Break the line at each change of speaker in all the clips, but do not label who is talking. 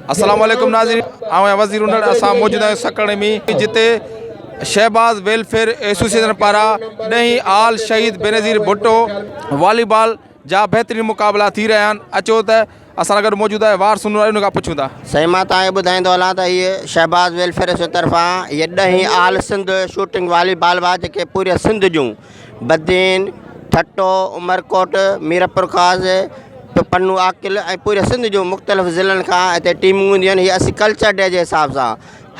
अस्सलाम वालेकुम नाज़रीन, आऊं वज़ीर उनड़ असां मौजूद आहियूं सकरण में जिते शहबाज वेलफेयर एसोसिएशन पारां 10 आल शहीद बेनज़ीर भुट्टो वॉलीबॉल जा बेहतरीन मुक़ाबला थी रहा आहिनि। अचो त असां गॾु मौजूद आहे वार सुन उन खां पुछूं था।
सही मां तव्हांखे ॿुधाईंदो हलां त इहे शहबाज वेलफेयर जे तरफ़ां इहे 10 आल सिंध शूटिंग वॉलीबॉल हुआ जेके पूरे सिंध जूं बदीन ठट्टो उमरकोट मीरपुर खास पन्नू आकिल ऐं पूरे सिंध जूं मुख़्तलिफ़ ज़िलनि खां हिते टीमूं हूंदियूं आहिनि। हीअ असीं कल्चर डे जे हिसाब सां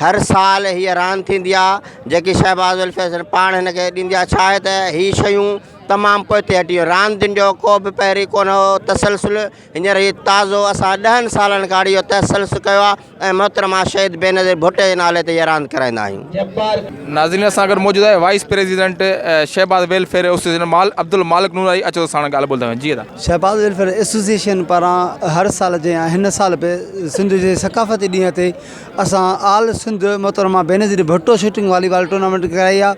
हर साल हीअ रांदि थींदी आहे जेकी शहबाज वेलफेयर पाण हिनखे ॾींदी आहे। छा आहे त हीअ शयूं तमामु पोइ हटी वियूं। रांदियुनि जो को बि पहिरीं कोन हो तसलसुल, हींअर हीअ ताज़ो असां 10 सालनि खां इहो तसलसुल कयो आहे ऐं मोहतरमा शहीद बेनज़ीर भुट्टे जे नाले ते हीअ रांदि कराईंदा आहियूं।
नाज़रीन असां गॾु मौजूद आहे vice president Shahbaz welfare association Abdul Malik Nurai. अचो साण ॻाल्हि ॿुधायो जी था।
शहबाज वेलफेयर एसोसिएशन पारां हर साल जे हिन साल बि सिंध जे सकाफ़ती ॾींहं ते असां आल सिंध मोहतरमा Benazir Bhutto shooting volleyball tournament कराई आहे।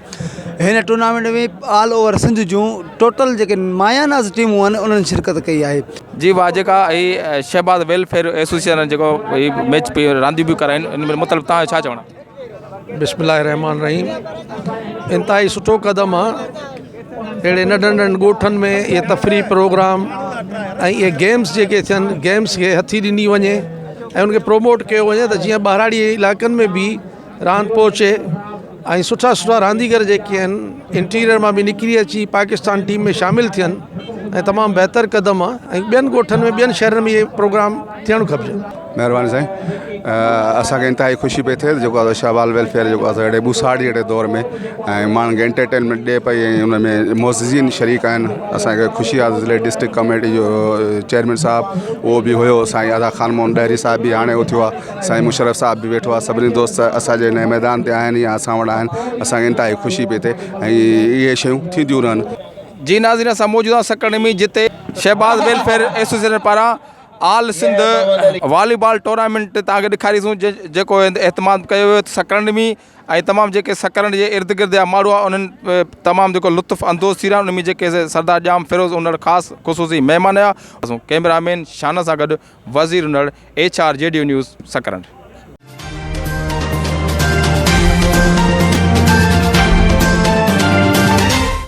हिन टूर्नामेंट में ऑल ओवर सिंध जूं टोटल जेके मायानाज़ टीमूं आहिनि उन्हनि शिरकत कई आहे। जी
वाह, जेका हीअ शहबाज वेलफेयर एसोसिएशन जेको मैच रांदियूं बि कराइनि इन में मतिलबु तव्हां छा चवणा?
बिस्मिल्लाहिर्रहमानिर्रहीम, इंतिहाई सुठो क़दम आहे। अहिड़े नंढनि नंढनि ॻोठनि में इहे तफ़री प्रोग्राम ऐं इहे गेम्स जेके थियनि गेम्स खे हथी ॾिनी वञे ऐं उनखे प्रोमोट कयो वञे त जीअं ॿाहिराड़ी इलाइक़नि में बि रांदि पहुचे ऐं सुठा सुठा रांदीगर जेके आहिनि इंटीरियर मां बि निकिरी अची पाकिस्तान टीम में शामिलु थियनि ऐं तमामु बहितर क़दम आहे। ऐं ॿियनि ॻोठनि में ॿियनि शहरनि में इहे प्रोग्राम थियणु खपिजे।
महिरबानी साईं, असांखे इंतिहाई ख़ुशी पई थिए जेको आहे शहबाज वेलफेयर जेको आहे अहिड़े ॿुसाड़ी अहिड़े दौर में ऐं माण्हुनि खे एंटरटेनमेंट ॾिए पई ऐं उन में मोज़िज़ीन शरीक आहिनि। असांखे ख़ुशी आहे ज़िले डिस्ट्रिक्ट कमेटी जो चेयरमैन साहिबु उहो बि हुयो, साईं आज़ा ख़ान मोहन डहरी साहिब बि हाणे उथियो आहे, साईं मुशरफ साहिब बि वेठो आहे। सभिनी दोस्त असांजे हिन मैदान ते आहिनि या असां वटि आहिनि। असांखे इंतिहाई ख़ुशी पई थिए ऐं इहे शयूं थींदियूं रहनि।
जी नाज़रीन, असां मौजूद आहियूं सकरण में जिते शहबाज वेलफेयर एसोसिएशन पारां आल सिंध वॉलीबॉल टूर्नामेंट तव्हांखे ॾेखारीसूं जेको एतमाद कयो वियो सकरण में ऐं तमामु जेके सकरण जे इर्द गिर्द जा माण्हू आहे उन्हनि तमामु जेको लुत्फ़ अंदोज़ थी रहिया उन में जेके सरदार जाम फिरोज़ उनड़ ख़ासि ख़ुसूसी महिमान हुआ। कैमरामैन शान सां गॾु वज़ीर उनड़ HRJDO न्यूज़ सकरण।